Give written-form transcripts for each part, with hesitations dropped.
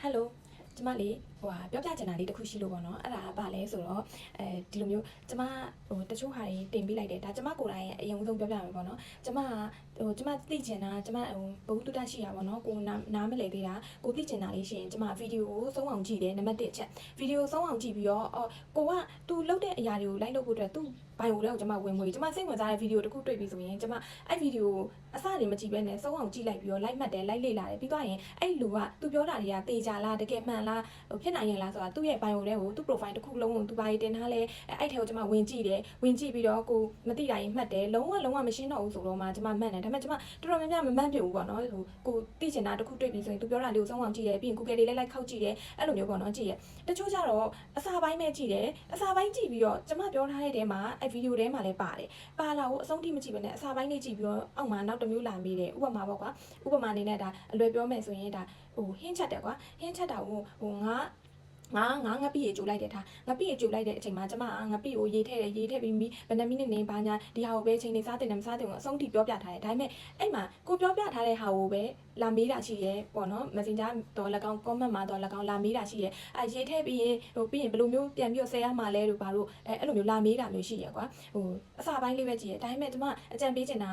Hello ကျမလေးပြောပြချင်တာလေးတစ်ခုရှိလို့ပေါ့နော်အဲ့ဒါကဘာလဲဆိုတော့ဒီလိုမျိုးကျမတချို့ဟာတွေတင်ပေးလိုက်တယ်ဒါကျမကိုယ်တိုင်ရဲ့အရင်ဆုံးပြောပြမယ်ပေါ့နော်ကျမကျမသိချင်တာကျမဘုတုတရှိတာပေါ့နော်ကိုနားမလည်သေးတာကိုသိချင်တာလေးရှိရင်ကျမဗီဒီယိုကိုဆုံးအောင်ကြည့်တယ်နံပါတ်1ချက်ဗီဒီယိုဆုံးအောင်ကြည့်ပြီးတော့ကိုက तू လုပ်တဲ့အရာတွေကိုလိုက်လုပ်ဖို့အတွက် तू ဘိုင်ကိုလည်းကျမဝင်မွေကျမစိတ်ဝင်စားတဲ့ဗီဒီယိုတစ်ခုတွေ့ပြီဆိုရင်ကျမအဲ့ဗီဒီယိုအစနေမကြည့်ဘဲနဲ့ဆုံးအောင်ကြည့်လိုက်ပြီးတော့လိုက်မှတ်တယ်လိုက်လေ့လာတယ်ပြီးတော့ရင်အဲ့လူက तू ပြောတာတွေကတေချာလားတကယ်မှန်လားဖြစ်နိုင်ရင်လားဆိုတာသူ့ရဲ့ bio တွေကိုသူ့ profile တစ်ခုလုံးကိုသူဘာတင်ထားလဲအဲ့ထဲကိုကျမဝင်ကြည့်တယ်ဝင်ကြည့်ပြီးတော့ကိုမသိတာရင်မှတ်တယ်လုံးဝမရှင်းတော့ဘူးဆိုတော့မှကျမမှတ်တယ်ဒါပေမဲ့ကျမတော်တော်များများမမှတ်ပြဘူးပေါ့နော်ကိုသိချင်တာတစ်ခုတွေ့ပြီဆိုရင်သူပြောတာလေးကိုစောင်းအောင်ကြည့်တယ်ပြီးရင် Google လေးလိုက်ခောက်ကြည့်တယ်အဲ့လိုမျိုးပေါ့နော်ကြည့်ရတချို့ကျတော့အစာပိုင်းပဲကြည့်တယ်အစာပိုင်းကြည့်ပြီးတော့ကျမပြောထားတဲ့ထဲမှာအဲ့ဗီဒီယိုထဲမှာလည်းပါတယ်ပါလာကိုအဆုံးထိမကြည့်ဘဲနဲ့အစာပိုင်းလေးကြည့်ပြီးတော့အောက်မှာနောက်တစ်မျိုးလာပေးတယ်ဥပမာပေါ့ကွာဥပမာအနေနဲ့ဒါအလွယ်ပြောမယ်ဆိုရင်ဒါဟင်းချက်တယ်ကွာဟင်းချက်တာကိုငါငပိရေကြိုလိုက်တယ်ထားငပိရေကြိုလိုက်တဲ့အချိန်မှာကျမငပိကိုရေးထည့်ပြီးဘယ်နှမိနစ်နေပါညာဒီဟာကိုပဲချိန်နေစားတင်တယ်မစားတင်ဘူးအဆုံးထိပြောပြထားတယ်ဒါပေမဲ့အဲ့မှာကိုပြောပြထားတဲ့ဟာကိုပဲလာမေးတာရှိရဲပေါ့နော် Messenger တော့၎င်း comment မှာတော့၎င်းလာမေးတာရှိရဲရေးထည့်ပြီးရင်ပြီးရင်ဘယ်လိုမျိုးပြန်ပြီးဆဲရမှာလဲတို့ဘာလို့အဲ့လိုမျိုးလာမေးတာမျိုးရှိရဲကွာအစာပိုင်းလေးပဲကြည့်ရဲဒါပေမဲ့ကျမအကြံပေးချင်တာ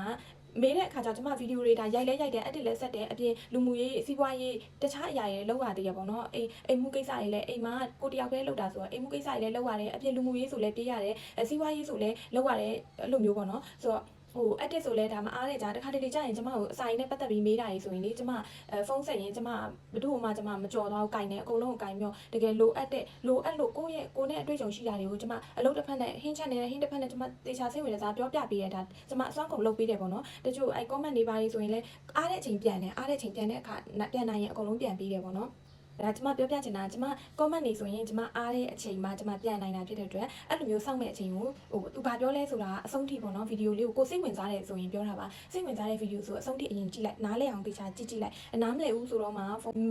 မေးတဲ့အခါကျကျမဗီဒီယိုတွေဒါရိုက်လဲရိုက်တယ်အတစ်လဲဆက်တယ်အပြင်လူမှုရေးစီးပွားရေးတခြားအရာတွေလောက်ရသေးရပေါ့နော်အိမ်မှုကိစ္စတွေလည်းအိမ်မှာကိုတယောက်ပဲလောက်တာဆိုတော့အိမ်မှုကိစ္စတွေလည်းလောက်ရတယ်အပြင်လူမှုရေးဆိုလည်းပြေးရတယ်စီးပွားရေးဆိုလည်းလောက်ရတယ်အဲ့လိုမျိုးပေါ့နော်ဆိုတော့edit ဆိုလဲဒါမအားတဲ့ကြားတစ်ခါတလေကြာရင်ကျမကိုအစာရင်းနဲ့ပတ်သက်ပြီးမေးတာတွေဆိုရင်လေကျမဖုန်းဆက်ရင်ကျမဘယ်သူ့မှကျမမကြော်တော့ကင်နေအကုန်လုံးကိုကင်ပြီးတော့တကယ်လိုအပ်လို့ကိုနဲ့အတွေ့အကြုံရှိတာတွေကိုကျမအလုပ်တစ်ဖက်နဲ့ဟင်းချက်နေတဲ့ဟင်းတစ်ဖက်နဲ့ကျမတေချာစိတ်ဝင်စားပြောပြပေးရတာကျမအစွမ်းကုန်လုပ်ပေးတယ်ပေါ့နော်တချို့comment တွေပါနေဆိုရင်လည်းအားတဲ့အချိန်ပြန်တဲ့အခါပြန်နိုင်ရင်အကုန်လုံးပြန်ပေးတယ်ပေါ့နော်ဒါကျမပြောပြချင်တာကျမ comment နေဆိုရင်ကျမအားတဲ့အချိန်မှာကျမပြန်နိုင်တာဖြစ်တဲ့အတွက်အဲ့လိုမျိုးစောင့်မဲ့အချိန်ကိုသူဘာပြောလဲဆိုတာအဆုံးထိပေါ့နော်ဗီဒီယိုလေးကိုစိတ်ဝင်စားတယ်ဆိုရင်ပြောတာပါစိတ်ဝင်စားတဲ့ဗီဒီယိုဆိုအဆုံးထိအရင်ကြည့်လိုက်နားလည်အောင်တေချာကြည့်လိုက်နားမလည်ဘူးဆိုတော့မှ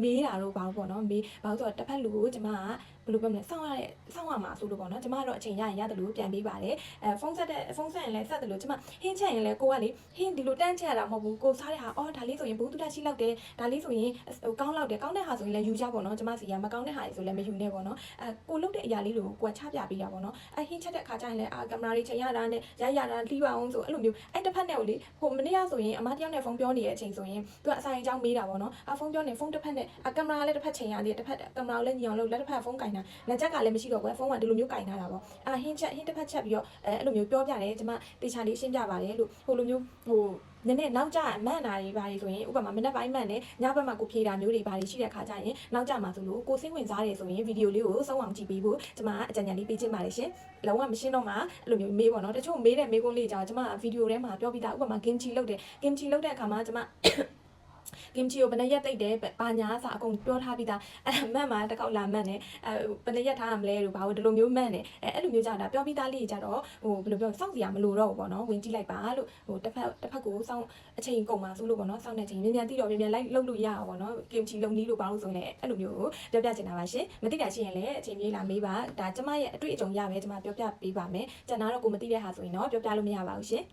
မေးတာတော့ဘာလို့ပေါ့နော်မေးဘာလို့ဆိုတော့တစ်ဖက်လူကိုကျမကဘယ်လိုပြောမလဲစောင့်ရမှာဆိုလို့ပေါ့နော်ကျမကတော့အချိန်ရရင်ရတယ်လို့ပြန်ပေးပါတယ်ဖုန်းဆက်ရင်လည်းဆက်တယ်လို့ကျမဟင်းချက်ရင်လည်းကိုကလေဟင်းဒီလိုတန်းချက်ရတာမဟုတ်ဘူးကိုစားတဲ့ဟာဒါလေးဆိုရင်ဘူးတူတက်ရှိလောက်တယ်ဒါလေးဆိုရင်ကောင်းလောက်တယ်ကောင်းတဲ့ဟာဆိုရင်လည်းယူကြပေါ့နော်ကျမစီကမကောင်းတဲ့ဟာတွေဆိုလည်းမယူနဲ့ပေါ့နော်ကိုလုတ်တဲ့အရာလေးတွေကိုချပြပေးတာပေါ့နော်ဟင်းချက်တဲ့ခါကျရင်လည်းကင်မရာတွေချိန်ရတာနဲ့ရိုက်ရတာလှီးပါအောင်ဆိုအဲ့လိုမျိုးတစ်ဖက်နဲ့ကိုလေမနေ့ကဆိုရင်အမတယောက်နဲ့ဖုန်းပြောနေတဲ့အချိန်ဆိုရင်သူကအဆိုင်အကြောင်းမေးတာပေါ့နော်ဖုန်းပြောနေဖုန်းတစ်ဖက်နဲ့ကင်မရာလည်းတစ်ဖက်ချိန်ရတယ်တစ်ဖက်ကင်မရာလည်းညီအောင်လို့လက်တစ်ဖက်ဖုန်းကင်တာလက်ချက်ကလည်းမရှိတော့ဘူးဖုန်းကဒီလိုမျိုးကင်ထားတာပေါ့ဟင်းတစ်ဖက်ချက်ပြီးတော့အဲ့လိုမျိုးပြောပြတယ်ကျမတေချာလေးရှင်းပြပါတယ်လို့လိုမျိုးနည်းနည်းနောက်ကျမှန်တာတွေပါဆိုရင်ဥပမာမနေ့ပိုင်းမှန်တယ်ညဘက်မှာကိုဖြေတာမျိုးတွေပါရှိတဲ့ခါကျရင်နောက်ကျမှဆိုလို့ကိုစိတ်ဝင်စားတယ်ဆိုရင်ဗီဒီယိုလေးကိုဆုံးအောင်ကြည့်ပေးဖို့ကျမအကြံဉာဏ်လေးပေးချင်ပါတယ်ရှင်လုံးဝမရှင်းတော့မှအဲ့လိုမျိုးမေးပေါ့နော်တချို့မေးတဲ့မေးခွန်းလေးကြောင့်ကျမဗီဒီယိုထဲမှာပြောပြီးသားဥပမာ kimchi လုပ်တဲ့အခါမှာကျမkimchi ကိုဘယ်နှရက်တိတ်တယ်ဘာညာစာအကုန်ပြောထားပြီးသားမှန်မှာတစ်ခေါက်လာမှန်တယ်ဘယ်နှရက်ထားရမလဲလို့ဘာလို့ဒီလိုမျိုးမှန်တယ်အဲ့လိုမျိုးကြတာပြောပြီးသားလေးကြတော့ဘယ်လိုပြောစောင့်စီရမလို့တော့ဘူးပေါ့နော်ဝင်ကြည့်လိုက်ပါလို့တစ်ဖက်ကိုစောင့်အချိန်ကုန်ပါဆိုလို့ပေါ့နော်စောင့်တဲ့အချိန်မြန်သိတော့မြန်လိုက်လုပ်လို့ရအောင်ပေါ့နော် kimchi လုံနီးလို့ဘာလို့ဆိုရင်လည်းအဲ့လိုမျိုးပြောပြချင်တာပါရှင်မသိတာရှိရင်လည်းအချိန်ပြေးလာမေးပါဒါကျမရဲ့အတွေ့အကြုံရပဲကျမပြောပြပေးပါမယ်ကျန်တာတော့ကိုမသိတဲ့ဟာဆိုရင်တော့ပြောပြလို့မရပါဘူးရှင်